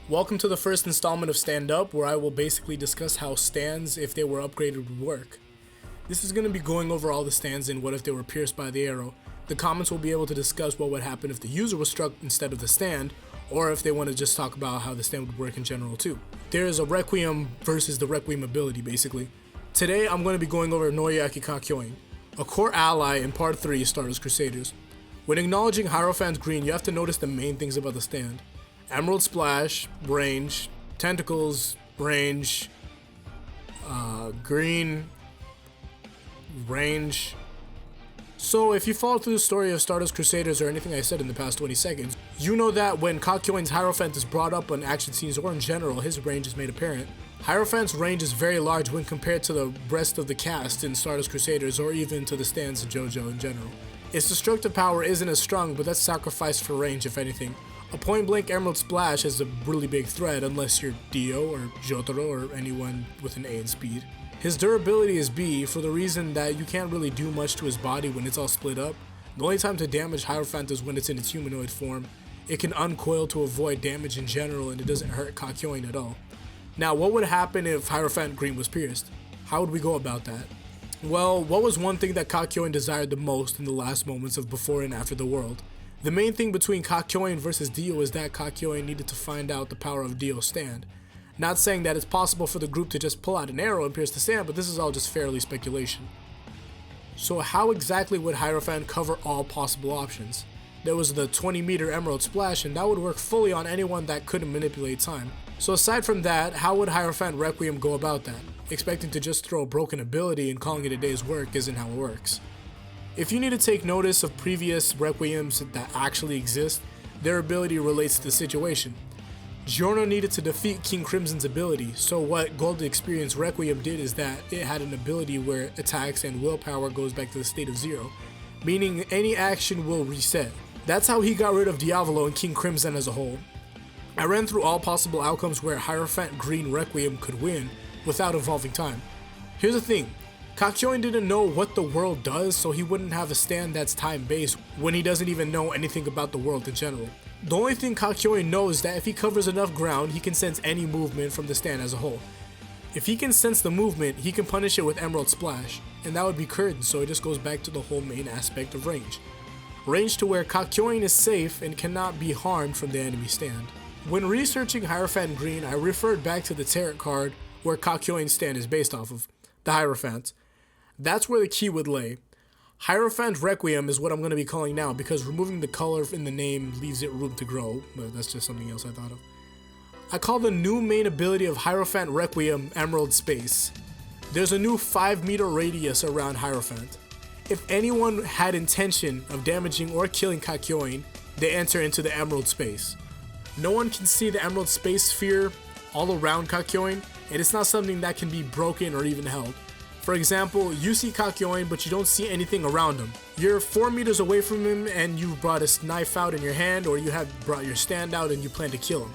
Welcome to the first installment of Stand Up, where I will basically discuss how stands, if they were upgraded, would work. This is going to be going over all the stands and what if they were pierced by the arrow. The comments will be able to discuss what would happen if the user was struck instead of the stand, or if they want to just talk about how the stand would work in general too. There is a Requiem versus the Requiem ability, basically. Today I'm going to be going over Noriaki Kakyoin, a core ally in Part 3 Stardust Crusaders. When acknowledging Hierophant's green, you have to notice the main things about the stand. Emerald Splash, range, tentacles, range, green, range. So if you follow through the story of Stardust Crusaders or anything I said in the past 20 seconds, you know that when Kakyoin's Hierophant is brought up on action scenes or in general, his range is made apparent. Hierophant's range is very large when compared to the rest of the cast in Stardust Crusaders or even to the stands in JoJo in general. Its destructive power isn't as strong, but that's sacrificed for range if anything. A point-blank Emerald Splash is a really big threat unless you're Dio or Jotaro or anyone with an A in speed. His durability is B for the reason that you can't really do much to his body when it's all split up. The only time to damage Hierophant is when it's in its humanoid form. It can uncoil to avoid damage in general and it doesn't hurt Kakyoin at all. Now, what would happen if Hierophant Green was pierced? How would we go about that? Well, what was one thing that Kakyoin desired the most in the last moments of before and after the world? The main thing between Kakyoin versus Dio is that Kakyoin needed to find out the power of Dio's stand. Not saying that it's possible for the group to just pull out an arrow and pierce the stand, but this is all just fairly speculation. So how exactly would Hierophant cover all possible options? There was the 20-meter Emerald Splash, and that would work fully on anyone that couldn't manipulate time. So aside from that, how would Hierophant Requiem go about that? Expecting to just throw a broken ability and calling it a day's work isn't how it works. If you need to take notice of previous Requiems that actually exist, their ability relates to the situation. Giorno needed to defeat King Crimson's ability, so what Gold Experience Requiem did is that it had an ability where attacks and willpower goes back to the state of 0, meaning any action will reset. That's how he got rid of Diavolo and King Crimson as a whole. I ran through all possible outcomes where Hierophant Green Requiem could win without involving time. Here's the thing. Kakyoin didn't know what the world does, so he wouldn't have a stand that's time-based when he doesn't even know anything about the world in general. The only thing Kakyoin knows is that if he covers enough ground, he can sense any movement from the stand as a whole. If he can sense the movement, he can punish it with Emerald Splash, and that would be curtain, so it just goes back to the whole main aspect of range. Range to where Kakyoin is safe and cannot be harmed from the enemy stand. When researching Hierophant Green, I referred back to the tarot card where Kakyoin's stand is based off of, the Hierophant. That's where the key would lay. Hierophant Requiem is what I'm going to be calling now because removing the color in the name leaves it room to grow, but that's just something else I thought of. I call the new main ability of Hierophant Requiem Emerald Space. There's a new 5-meter radius around Hierophant. If anyone had intention of damaging or killing Kakyoin, they enter into the Emerald Space. No one can see the Emerald Space sphere all around Kakyoin, and it's not something that can be broken or even held. For example, you see Kakyoin, but you don't see anything around him. You're 4 meters away from him and you've brought a knife out in your hand, or you have brought your stand out and you plan to kill him.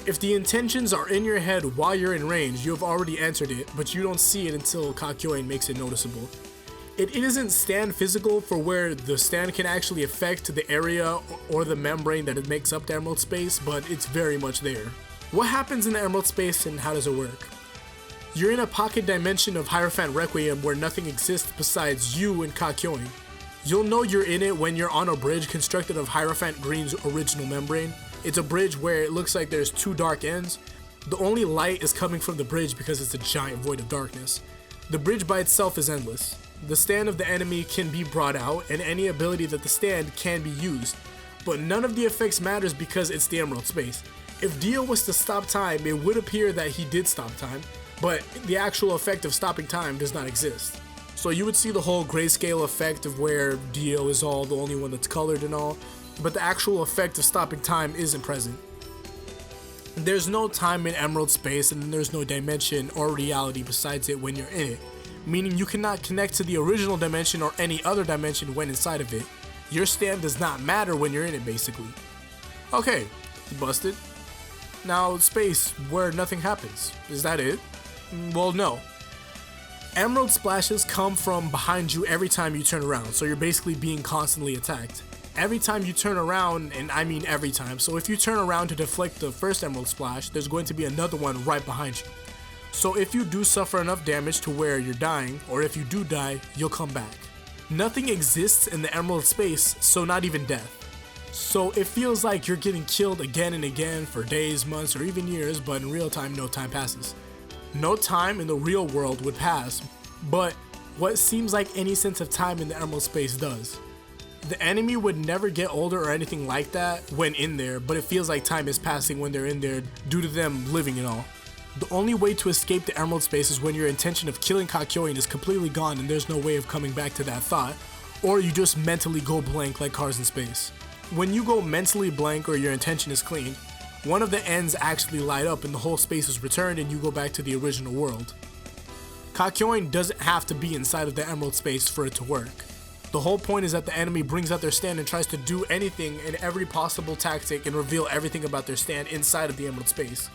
If the intentions are in your head while you're in range, you have already entered it, but you don't see it until Kakyoin makes it noticeable. It isn't stand physical for where the stand can actually affect the area or the membrane that it makes up the Emerald Space, but it's very much there. What happens in the Emerald Space and how does it work? You're in a pocket dimension of Hierophant Requiem where nothing exists besides you and Kakyoin. You'll know you're in it when you're on a bridge constructed of Hierophant Green's original membrane. It's a bridge where it looks like there's 2 dark ends. The only light is coming from the bridge because it's a giant void of darkness. The bridge by itself is endless. The stand of the enemy can be brought out and any ability that the stand can be used, but none of the effects matters because it's the Emerald Space. If Dio was to stop time, it would appear that he did stop time, but the actual effect of stopping time does not exist. So you would see the whole grayscale effect of where Dio is all the only one that's colored and all, but the actual effect of stopping time isn't present. There's no time in Emerald Space and there's no dimension or reality besides it when you're in it, meaning you cannot connect to the original dimension or any other dimension when inside of it. Your stand does not matter when you're in it basically. Okay, busted. Now space where nothing happens, is that it? Well, no. Emerald splashes come from behind you every time you turn around, so you're basically being constantly attacked. every time you turn around, and I mean every time, so if you turn around to deflect the first Emerald Splash, there's going to be another one right behind you. So if you do suffer enough damage to where you're dying, or if you do die, you'll come back. Nothing exists in the Emerald space, so not even death. So it feels like you're getting killed again and again for days, months, or even years, but in real time, no time passes. No time in the real world would pass, but what seems like any sense of time in the Emerald space does. The enemy would never get older or anything like that when in there, but it feels like time is passing when they're in there due to them living and all. The only way to escape the Emerald space is when your intention of killing Kakyoin is completely gone and there's no way of coming back to that thought, or you just mentally go blank like cars in space. When you go mentally blank or your intention is clean, one of the ends actually light up and the whole space is returned and you go back to the original world. Kakyoin doesn't have to be inside of the Emerald space for it to work. The whole point is that the enemy brings out their stand and tries to do anything and every possible tactic and reveal everything about their stand inside of the Emerald space.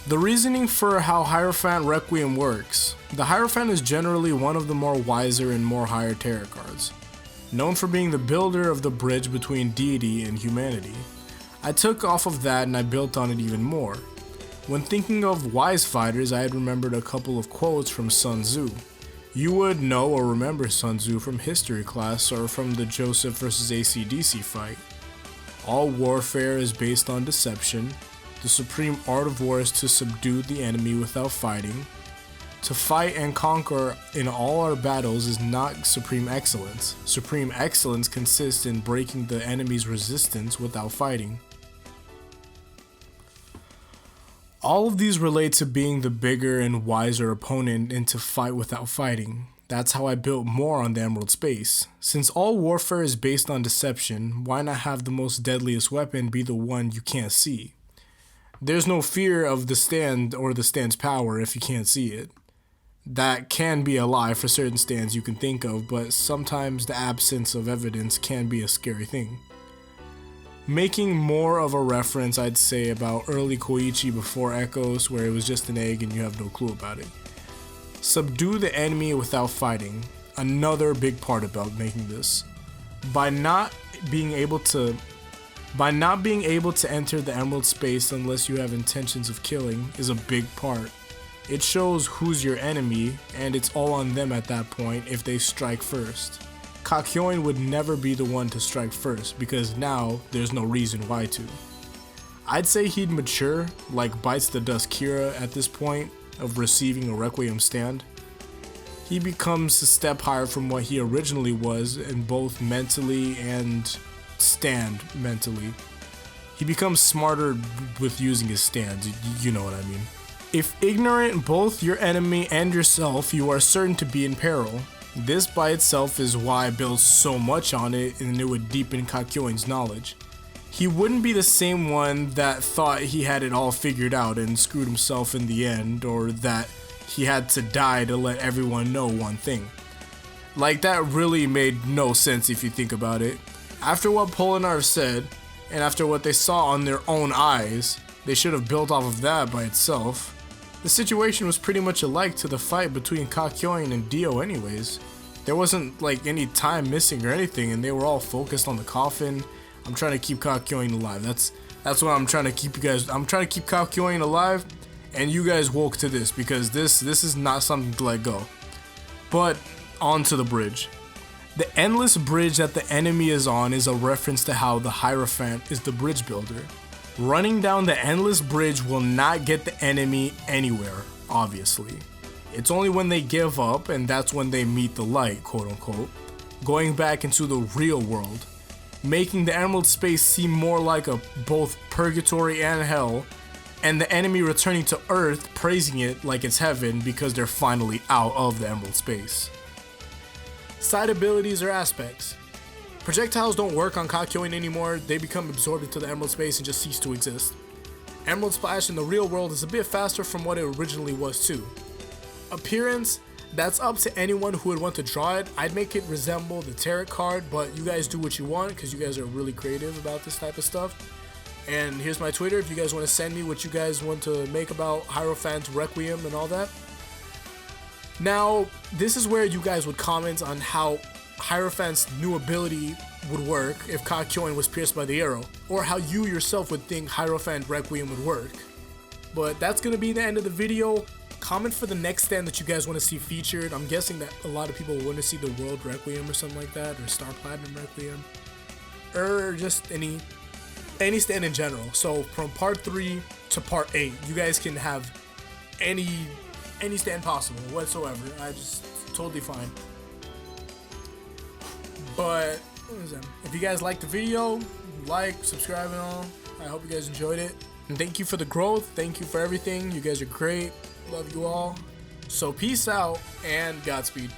The reasoning for how Hierophant Requiem works. The Hierophant is generally one of the more wiser and more higher tarot cards, known for being the builder of the bridge between deity and humanity. I took off of that and I built on it even more. When thinking of wise fighters, I had remembered a couple of quotes from Sun Tzu. You would know or remember Sun Tzu from history class or from the Joseph vs. AC/DC fight. All warfare is based on deception. The supreme art of war is to subdue the enemy without fighting. To fight and conquer in all our battles is not supreme excellence. Supreme excellence consists in breaking the enemy's resistance without fighting. All of these relate to being the bigger and wiser opponent and to fight without fighting. That's how I built more on the Emerald space. Since all warfare is based on deception, why not have the most deadliest weapon be the one you can't see? There's no fear of the stand or the stand's power if you can't see it. That can be a lie for certain stands you can think of, but sometimes the absence of evidence can be a scary thing. Making more of a reference, I'd say, about early Koichi before Echoes, where it was just an egg and you have no clue about it. Subdue the enemy without fighting. Another big part about making this. By not being able to enter the Emerald space unless you have intentions of killing is a big part. It shows who's your enemy, and it's all on them at that point if they strike first. Kakyoin would never be the one to strike first, because now there's no reason why to. I'd say he'd mature, like Bites the Dust Kira at this point of receiving a Requiem stand. He becomes a step higher from what he originally was, in both mentally and stand mentally. He becomes smarter with using his stands, you know what I mean. If ignorant both your enemy and yourself, you are certain to be in peril. This by itself is why I built so much on it, and it would deepen Kakyoin's knowledge. He wouldn't be the same one that thought he had it all figured out and screwed himself in the end, or that he had to die to let everyone know one thing. Like, that really made no sense if you think about it. After what Polinar said, and after what they saw on their own eyes, they should have built off of that by itself. The situation was pretty much alike to the fight between Kakyoin and Dio anyways. There wasn't like any time missing or anything, and they were all focused on the coffin. I'm trying to keep Kakyoin alive. That's what I'm trying to keep you guys. I'm trying to keep Kakyoin alive, and you guys woke to this because this is not something to let go. But onto the bridge. The endless bridge that the enemy is on is a reference to how the Hierophant is the bridge builder. Running down the endless bridge will not get the enemy anywhere, obviously. It's only when they give up, and that's when they meet the light, quote unquote, going back into the real world, making the Emerald space seem more like a both purgatory and hell, and the enemy returning to Earth praising it like it's heaven because they're finally out of the Emerald space. Side abilities or aspects. Projectiles don't work on Kakyoin anymore, they become absorbed into the Emerald space and just cease to exist. Emerald Splash in the real world is a bit faster from what it originally was too. Appearance, that's up to anyone who would want to draw it. I'd make it resemble the tarot card, but you guys do what you want because you guys are really creative about this type of stuff. And here's my Twitter if you guys want to send me what you guys want to make about Hierophant, Requiem, and all that. Now, this is where you guys would comment on how Hierophant's new ability would work if Kakyoin was pierced by the arrow, or how you yourself would think Hierophant Requiem would work. But that's gonna be the end of the video. Comment for the next stand that you guys want to see featured. I'm guessing that a lot of people want to see the World Requiem or something like that, or Star Platinum Requiem, or just any stand in general. So from part 3 to part 8, you guys can have any stand possible whatsoever. I just totally fine. But if you guys liked the video, like, subscribe, and all. I hope you guys enjoyed it. And thank you for the growth. Thank you for everything. You guys are great. Love you all. So peace out and Godspeed.